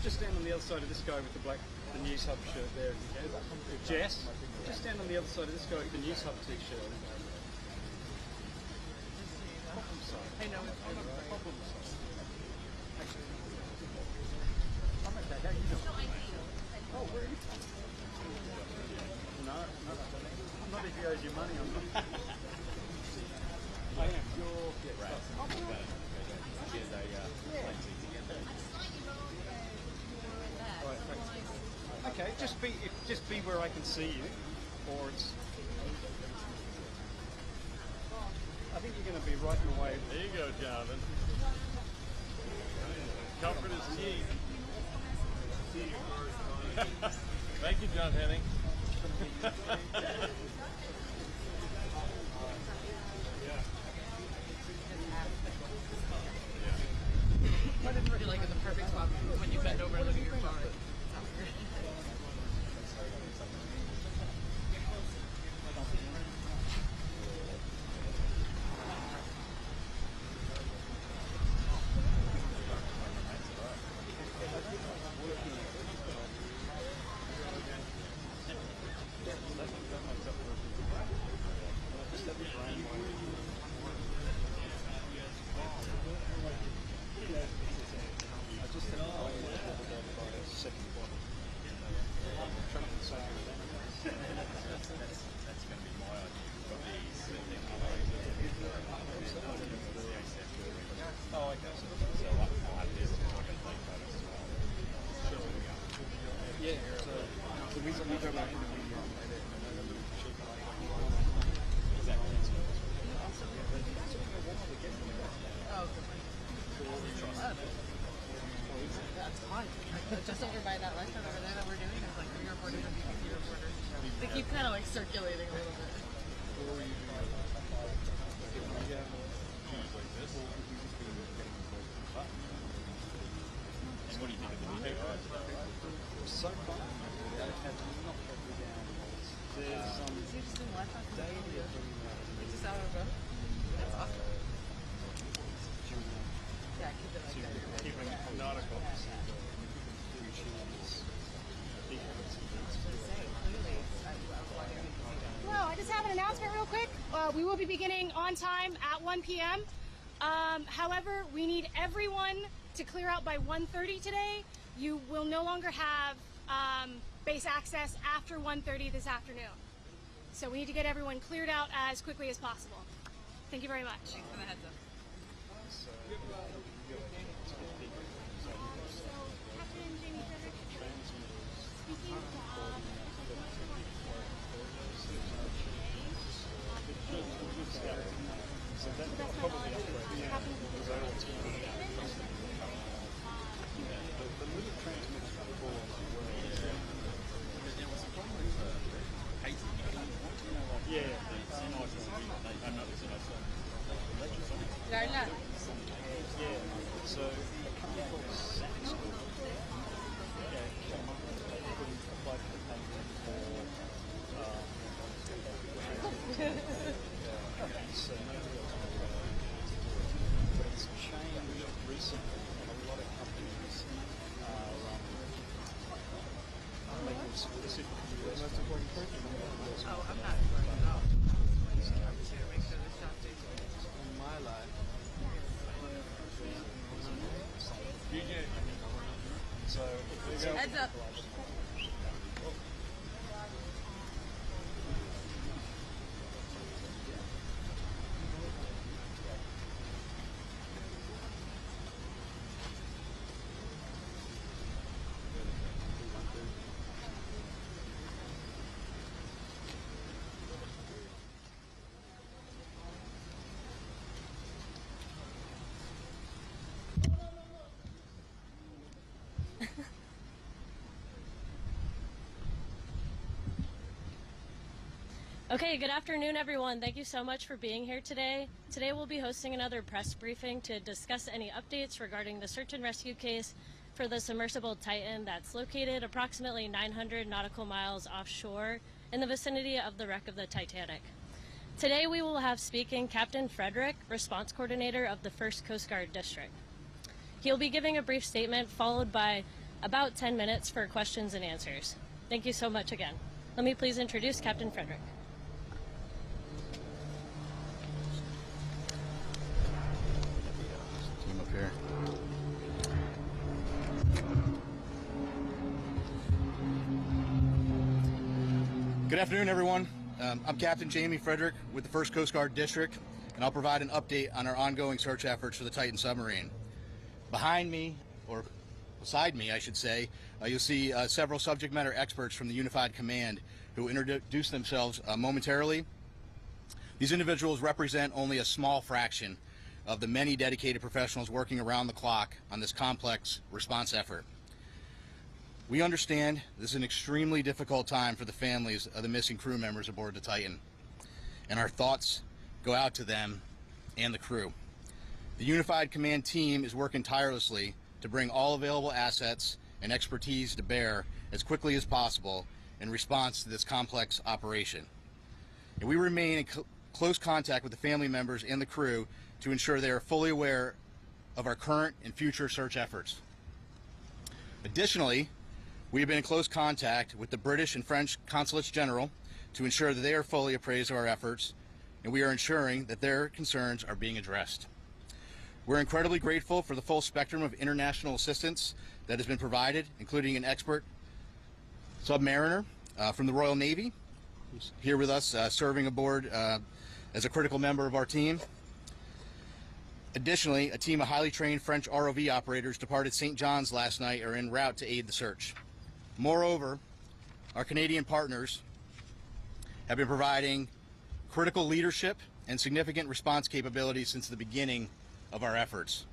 Just stand on the other side of this guy with the news hub shirt there if you can. Jess, just stand on the other side of this guy with the news hub t-shirt. Problem solved. I know it's Problem solved. I'm okay. How you doing? Oh, where are you from? No, I'm not if he owes you money. I'm not. I am. You're right. Here's a plane seat together. Right, thanks. Okay, just be where I can see you, or it's. I think you're going to be right in the way. There you go, Jonathan. Comfort is key. Thank you, John Henning. I didn't feel like it's a perfect spot when you bend over and look at your phone. Sounds great. I just think I will by a second bottle. That's going to be my idea. Oh, okay. So I'll have this and I can take photos as well. Yeah, so we go back into the That's fine. Just over by that restaurant over there that we're doing, there's like 3 or 4 different BBC reporters. They keep kind of like circulating a little bit. And what do you think of the new guys? so far, they have not let me down. There's Is he just in life after the video? It's just out of a That's awesome. Yeah, keep it like that. keeping nautical. Hello, I just have an announcement real quick. We will be beginning on time at 1 p.m. However, we need everyone to clear out by 1:30 today. You will no longer have base access after 1:30 this afternoon. So we need to get everyone cleared out as quickly as possible. Thank you very much. Thanks for the heads up. Captain Jamie Frederick speaking So that's probably the little transmitter for There was a problem with Haiti. yeah. I'm not listening. Darla. Yeah, so a company called Saxco came up with applied for the patent so but it's changed recently and a lot of companies are making specific US Oh, I'm not worried at all. I'm just here to make sure this shot stays in my life. DJ. So heads up. Okay, good afternoon, everyone. Thank you so much for being here today. Today we'll be hosting another press briefing to discuss any updates regarding the search and rescue case for the submersible Titan that's located approximately 900 nautical miles offshore in the vicinity of the wreck of the Titanic. Today we will have speaking Captain Frederick, Response Coordinator of the 1st Coast Guard District. He'll be giving a brief statement followed by about 10 minutes for questions and answers. Thank you so much again. Let me please introduce Captain Frederick. Team up here. Good afternoon, everyone. I'm Captain Jamie Frederick with the 1st Coast Guard District, and I'll provide an update on our ongoing search efforts for the Titan submarine. Behind me, or beside me, I should say, you'll see several subject matter experts from the Unified Command who will introduce themselves momentarily. These individuals represent only a small fraction of the many dedicated professionals working around the clock on this complex response effort. We understand this is an extremely difficult time for the families of the missing crew members aboard the Titan, and our thoughts go out to them and the crew. The Unified Command team is working tirelessly to bring all available assets and expertise to bear as quickly as possible in response to this complex operation. And we remain in close contact with the family members and the crew to ensure they are fully aware of our current and future search efforts. Additionally, we have been in close contact with the British and French Consulates General to ensure that they are fully appraised of our efforts, and we are ensuring that their concerns are being addressed. We're incredibly grateful for the full spectrum of international assistance that has been provided, including an expert submariner from the Royal Navy, who's here with us serving aboard as a critical member of our team. Additionally, a team of highly trained French ROV operators departed St. John's last night are en route to aid the search. Moreover, our Canadian partners have been providing critical leadership and significant response capabilities since the beginning of our efforts.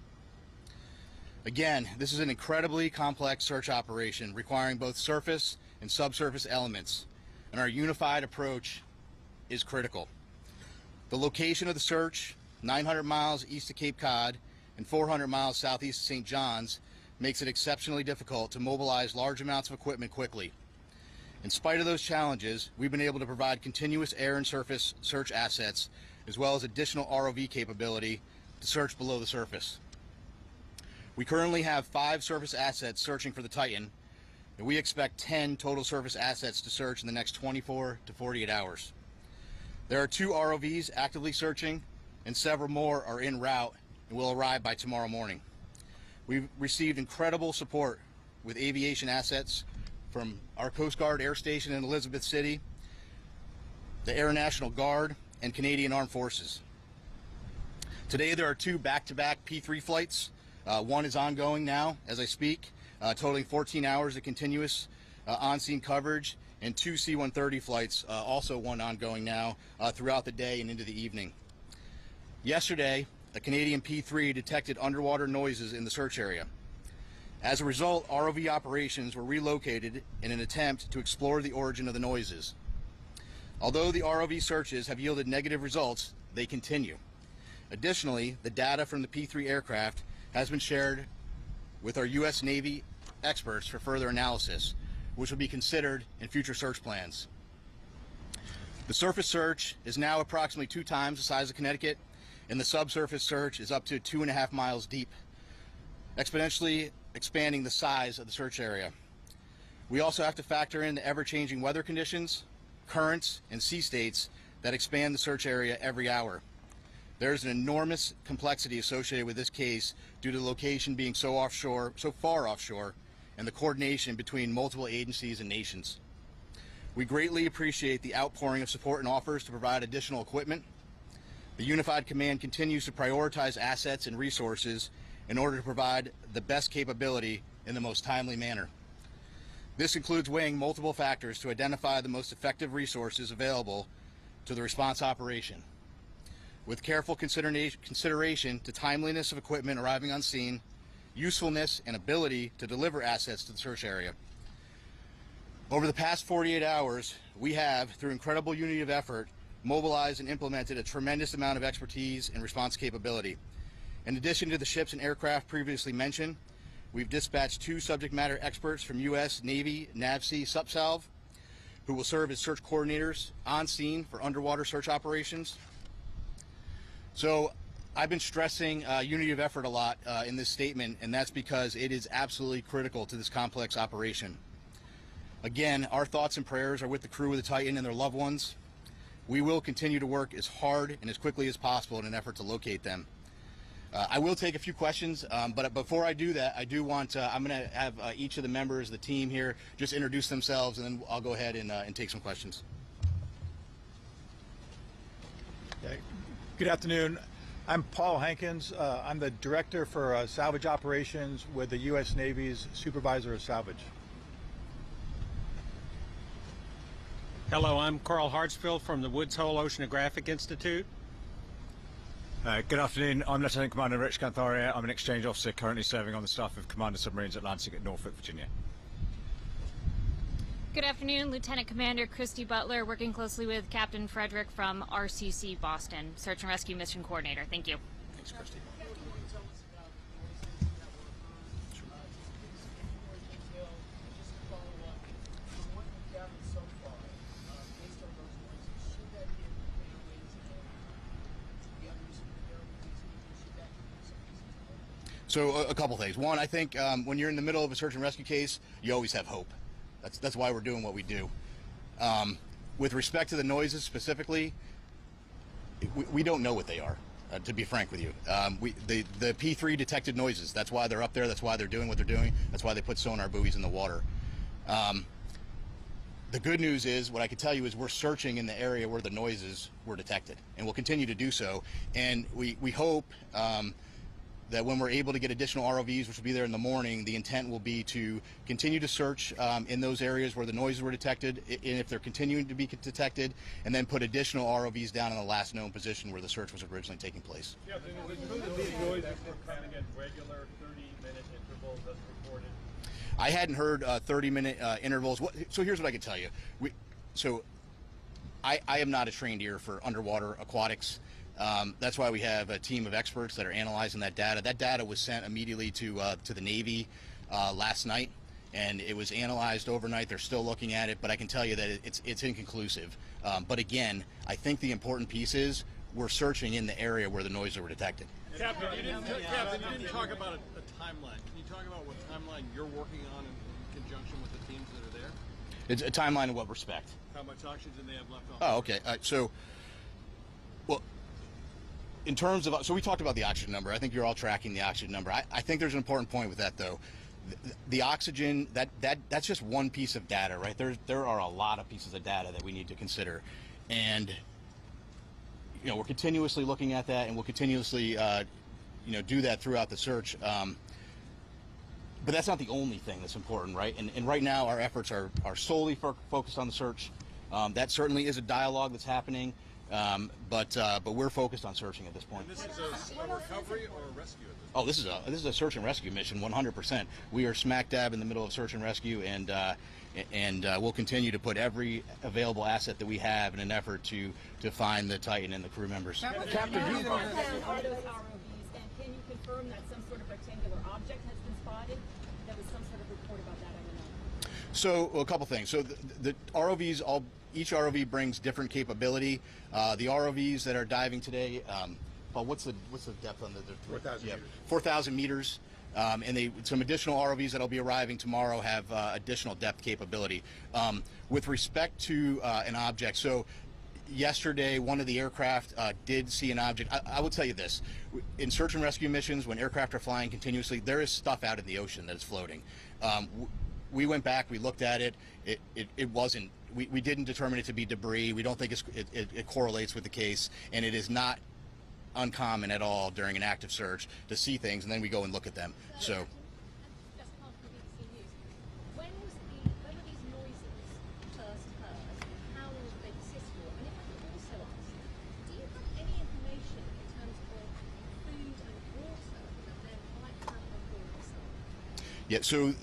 Again, this is an incredibly complex search operation requiring both surface and subsurface elements, and our unified approach is critical. The location of the search, 900 miles east of Cape Cod and 400 miles southeast of St. John's, makes it exceptionally difficult to mobilize large amounts of equipment quickly. In spite of those challenges, we've been able to provide continuous air and surface search assets, as well as additional ROV capability to search below the surface. We currently have 5 surface assets searching for the Titan, and we expect 10 total surface assets to search in the next 24 to 48 hours. There are 2 ROVs actively searching, and several more are en route and will arrive by tomorrow morning. We've received incredible support with aviation assets from our Coast Guard Air Station in Elizabeth City, the Air National Guard, and Canadian Armed Forces. Today there are 2 back-to-back P3 flights. One is ongoing now as I speak, totaling 14 hours of continuous on-scene coverage, and 2 C-130 flights, also one ongoing now, throughout the day and into the evening. Yesterday, a Canadian P3 detected underwater noises in the search area. As a result, ROV operations were relocated in an attempt to explore the origin of the noises. Although the ROV searches have yielded negative results, they continue. Additionally, the data from the P3 aircraft has been shared with our U.S. Navy experts for further analysis, which will be considered in future search plans. The surface search is now approximately 2 times the size of Connecticut, and the subsurface search is up to 2.5 miles deep, exponentially expanding the size of the search area. We also have to factor in the ever-changing weather conditions, currents, and sea states that expand the search area every hour. There's an enormous complexity associated with this case due to the location being so far offshore, and the coordination between multiple agencies and nations. We greatly appreciate the outpouring of support and offers to provide additional equipment. The Unified Command continues to prioritize assets and resources in order to provide the best capability in the most timely manner. This includes weighing multiple factors to identify the most effective resources available to the response operation, with careful consideration to timeliness of equipment arriving on scene, usefulness and ability to deliver assets to the search area. Over the past 48 hours, we have, through incredible unity of effort, mobilized and implemented a tremendous amount of expertise and response capability. In addition to the ships and aircraft previously mentioned, we've dispatched 2 subject matter experts from U.S. Navy NAVSEA SUPSALV, who will serve as search coordinators on scene for underwater search operations. So I've been stressing unity of effort a lot in this statement, and that's because it is absolutely critical to this complex operation. Again, our thoughts and prayers are with the crew of the Titan and their loved ones. We will continue to work as hard and as quickly as possible in an effort to locate them. I will take a few questions, but before I do that, I do want I'm going to have each of the members of the team here just introduce themselves, and then I'll go ahead and take some questions. Yeah. Good afternoon. I'm Paul Hankins. I'm the Director for Salvage Operations with the U.S. Navy's Supervisor of Salvage. Hello, I'm Carl Hartsfield from the Woods Hole Oceanographic Institute. Good afternoon. I'm Lieutenant Commander Rich Cantharia. I'm an exchange officer currently serving on the staff of Commander Submarines Atlantic at Norfolk, Virginia. Good afternoon, Lieutenant Commander Christy Butler, working closely with Captain Frederick from RCC Boston, Search and Rescue Mission Coordinator. Thank you. Thanks, Christy. So a couple things. One, I think when you're in the middle of a search and rescue case, you always have hope. That's why we're doing what we do. With respect to the noises specifically, we don't know what they are, to be frank with you. The P3 detected noises. That's why they're up there. That's why they're doing what they're doing. That's why they put sonar buoys in the water. The good news is, what I can tell you is we're searching in the area where the noises were detected, and we'll continue to do so. And we hope that when we're able to get additional ROVs, which will be there in the morning, the intent will be to continue to search in those areas where the noises were detected, and if they're continuing to be detected, and then put additional ROVs down in the last known position where the search was originally taking place. Yeah, these noises were coming at regular 30-minute intervals as reported. I hadn't heard 30-minute intervals. So here's what I can tell you. I am not a trained ear for underwater aquatics. That's why we have a team of experts that are analyzing that data. That data was sent immediately to the Navy last night, and it was analyzed overnight. They're still looking at it, but I can tell you that it's inconclusive. But again, I think the important piece is we're searching in the area where the noises were detected. Captain, you didn't talk about a timeline. Can you talk about what timeline you're working on in conjunction with the teams that are there? It's a timeline in what respect? How much oxygen they have left on? Oh, okay. Well, in terms of, so we talked about the oxygen number. I think you're all tracking the oxygen number. I think there's an important point with that, though. The oxygen, that's just one piece of data, right? There are a lot of pieces of data that we need to consider, and we're continuously looking at that, and we'll continuously do that throughout the search. But that's not the only thing that's important, right? And right now our efforts are solely focused on the search. That certainly is a dialogue that's happening. But we're focused on searching at this point. And this is a recovery or a rescue at this point? Oh, this is a search and rescue mission, 100%. We are smack dab in the middle of search and rescue, and we'll continue to put every available asset that we have in an effort to find the Titan and the crew members. Captain, are those ROVs, and can you confirm that some sort of rectangular object has been spotted? There was some sort of report about that, I don't know. So a couple things. So the ROVs, each ROV brings different capability. The ROVs that are diving today, Paul, what's the depth on the 4,000 meters. 4,000 meters. And some additional ROVs that'll be arriving tomorrow have additional depth capability. With respect to an object, so yesterday one of the aircraft did see an object. I will tell you this: in search and rescue missions, when aircraft are flying continuously, there is stuff out in the ocean that is floating. We went back, we looked at it. It wasn't. We didn't determine it to be debris. We don't think it correlates with the case, and it is not uncommon at all during an active search to see things, and then we go and look at them. So. When were these noises first heard? How long did they persist for? And if I could also ask, do you have any information in terms of food and water that then might have on board the site? Yeah. So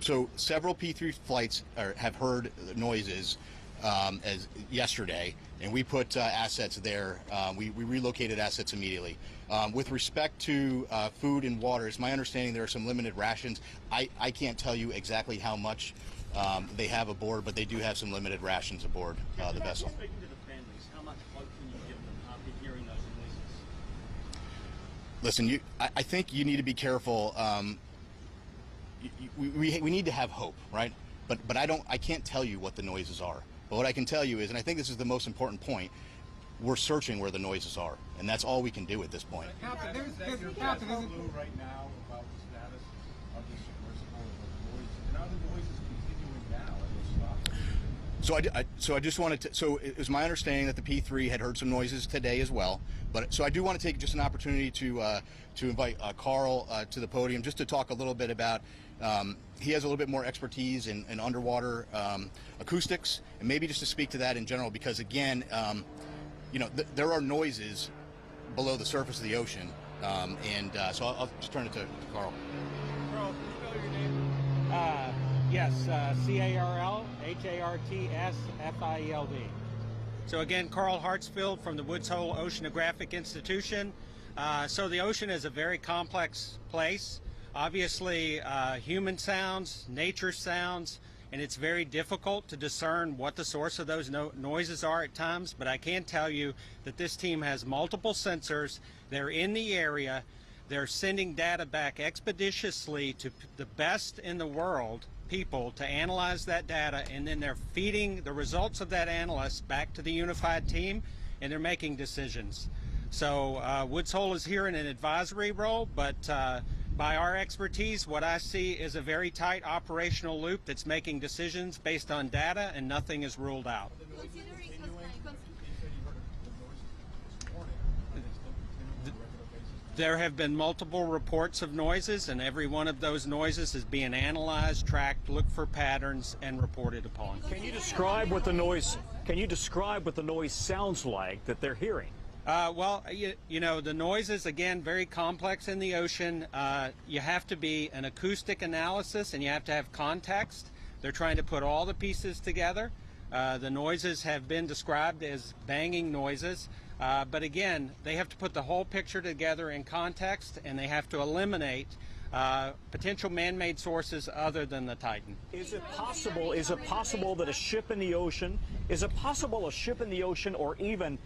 so several P3 flights have heard the noises as yesterday, and we put assets there. We relocated assets immediately. With respect to food and water, it's my understanding there are some limited rations. I can't tell you exactly how much they have aboard, but they do have some limited rations aboard the vessel. Speaking to the families, how much hope can you give them after hearing those Listen, I think you need to be careful. We need to have hope, right? But I can't tell you what the noises are. But what I can tell you is, and I think this is the most important point, we're searching where the noises are, and that's all we can do at this point. Captain, there's Captain, there's a clue right now about the status of the submersible and the noise, and are the noises continuing now at this stop? So I just wanted to. So it was my understanding that the P3 had heard some noises today as well. But so I do want to take just an opportunity to invite Carl to the podium just to talk a little bit about. He has a little bit more expertise in underwater acoustics, and maybe just to speak to that in general, because again, there are noises below the surface of the ocean, so I'll just turn it to Carl. Carl, can you spell your name? Yes, Carl Hartsfield. So again, Carl Hartsfield from the Woods Hole Oceanographic Institution. So the ocean is a very complex place. Obviously, human sounds, nature sounds, and it's very difficult to discern what the source of those noises are at times, but I can tell you that this team has multiple sensors. They're in the area. They're sending data back expeditiously to the best in the world people to analyze that data, and then they're feeding the results of that analysis back to the unified team, and they're making decisions. So Woods Hole is here in an advisory role, but by our expertise, what I see is a very tight operational loop that's making decisions based on data, and nothing is ruled out. There have been multiple reports of noises, and every one of those noises is being analyzed, tracked, looked for patterns, and reported upon. Can you describe what the noise? Can you describe what the noise sounds like that they're hearing? Well, you know, the noise is, again, very complex in the ocean. You have to be an acoustic analysis, and you have to have context. They're trying to put all the pieces together. The noises have been described as banging noises. But again, they have to put the whole picture together in context, and they have to eliminate potential man-made sources other than the Titan. Is it possible that a ship in the ocean, or even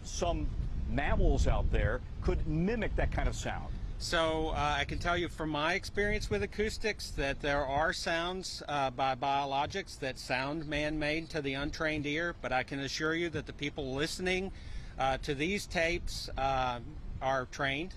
some mammals out there could mimic that kind of sound? So I can tell you from my experience with acoustics that there are sounds by biologics that sound man-made to the untrained ear, but I can assure you that the people listening to these tapes are trained.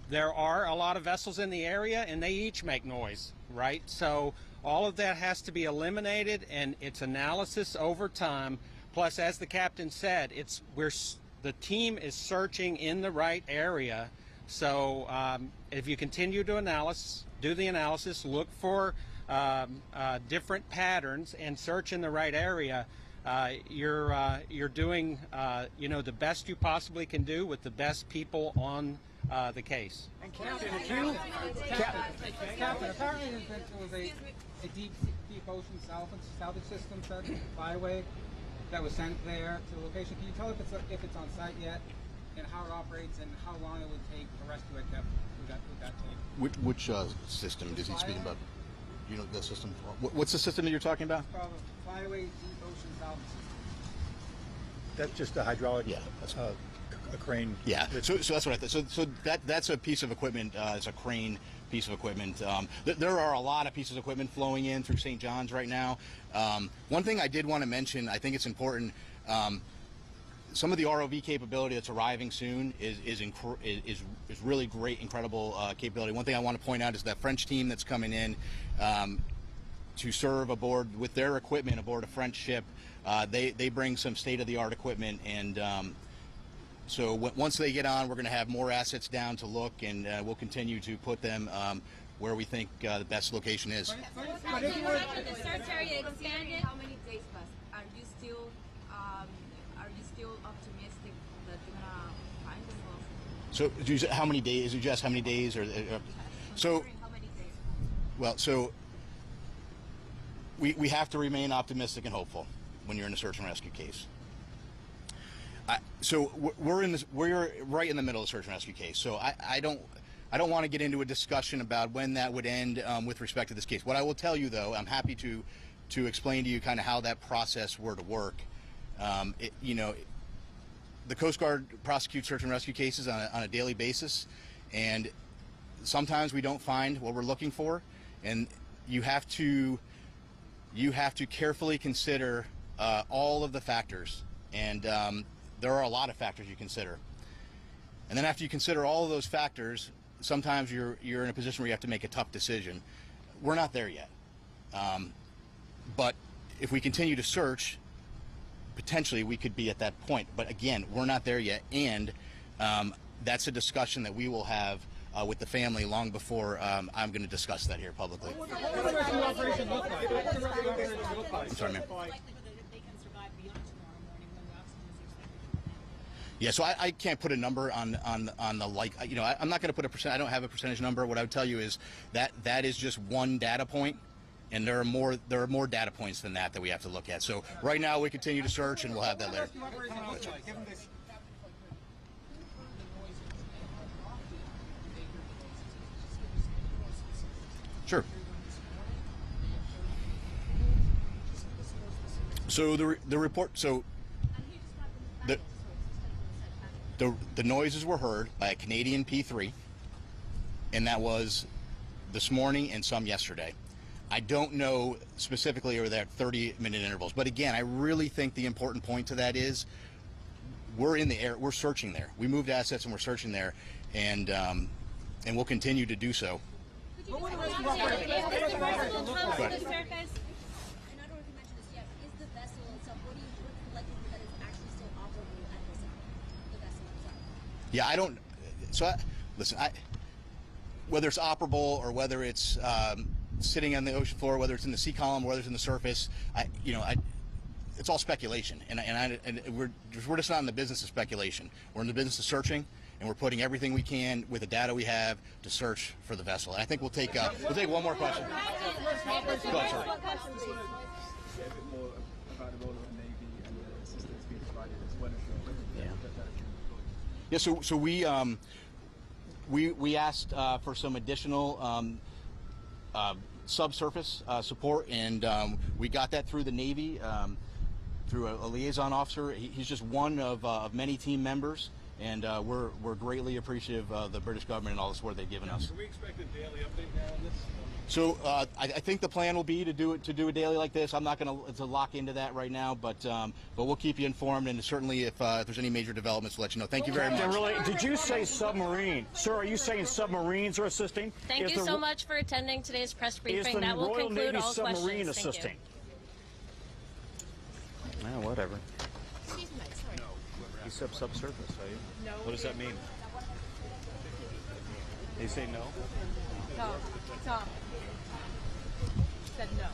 There are a lot of vessels in the area, and they each make noise, right? So all of that has to be eliminated, and it's analysis over time. Plus, as the captain said, the team is searching in the right area. So if you continue to do the analysis, look for different patterns, and search in the right area, you're doing the best you possibly can do with the best people on the case. And Captain, apparently there was a deep ocean salvage system flyway that was sent there to the location. Can you tell if it's on site yet, and how it operates, and how long it would take to rescue it with that tape? Which system is he speaking about? Do you know the system? What's the system that you're talking about? It's called a flyway deep ocean salvage system. That's just a hydraulic. Yeah. A crane. Yeah. So that's what I thought. So that's a piece of equipment. It's a crane piece of equipment. There are a lot of pieces of equipment flowing in through St. John's right now. One thing I did want to mention, I think it's important. Some of the ROV capability that's arriving soon is really great, incredible capability. One thing I want to point out is that French team that's coming in to serve aboard with their equipment aboard a French ship. They bring some state-of-the-art equipment, and so once they get on, we're going to have more assets down to look, and we'll continue to put them where we think the best location is. But if you were the search area expanded, how many days passed? Are you still optimistic that you're gonna find them? So how many days? Did you just how many days? So How many days? well, so we have to remain optimistic and hopeful when you're in a search and rescue case. So we're right in the middle of the search and rescue case. So I don't want to get into a discussion about when that would end with respect to this case. What I will tell you, though, I'm happy to explain to you kind of how that process were to work. The Coast Guard prosecutes search and rescue cases on a daily basis, and sometimes we don't find what we're looking for, and you have to carefully consider all of the factors, and there are a lot of factors you consider. And then after you consider all of those factors, sometimes you're in a position where you have to make a tough decision. We're not there yet, but if we continue to search, potentially we could be at that point. But again, we're not there yet, and that's a discussion that we will have with the family long before I'm going to discuss that here publicly. What does the rest of the operation look like? What does the rest of the operation look like? I'm sorry, ma'am. Likelihood that they can survive beyond tomorrow morning when the oxygen is expected. Yeah, so I can't put a number on the I'm not going to put a percent. I don't have a percentage number. What I would tell you is that is just one data point, and there are more data points than that we have to look at. So right now we continue to search, and we'll have that later. Sure. So the report. So the noises were heard by a Canadian P3, and that was this morning and some yesterday. I don't know specifically or they're 30-minute intervals, but again, I really think the important point to that is we're in the air, we're searching there. We moved assets and we're searching there, and we'll continue to do so. What would the rest of the operation look like? Go ahead. And I don't know if you mentioned this yet, but is the vessel itself, what's the likelihood that it's actually still operable at this hour, the vessel itself? Yeah, I don't. So listen, whether it's operable or whether it's sitting on the ocean floor, whether it's in the sea column, whether it's in the surface, it's all speculation, and we're just not in the business of speculation. We're in the business of searching, and we're putting everything we can with the data we have to search for the vessel. And I think we'll take one more question. Go ahead, sorry. A bit more about the role of the Navy and the assistance being provided as well as Yeah. So we asked for some additional subsurface support, and we got that through the Navy, through a liaison officer. He's just one of many team members, and we're greatly appreciative of the British government and all the support they've given us. Can we expect a daily update now on this? So I think the plan will be to do a daily like this. I'm not going to lock into that right now, but we'll keep you informed, and certainly if there's any major developments, we'll let you know. Thank you very much. Really, did you say submarine? Sir, are you saying submarines are assisting? Thank you so much for attending today's press briefing. That will Royal conclude Navy all submarine questions. assisting? Whatever. Excuse me, sorry. You said subsurface, right? No. What does that mean? They say no? Tom. Said no.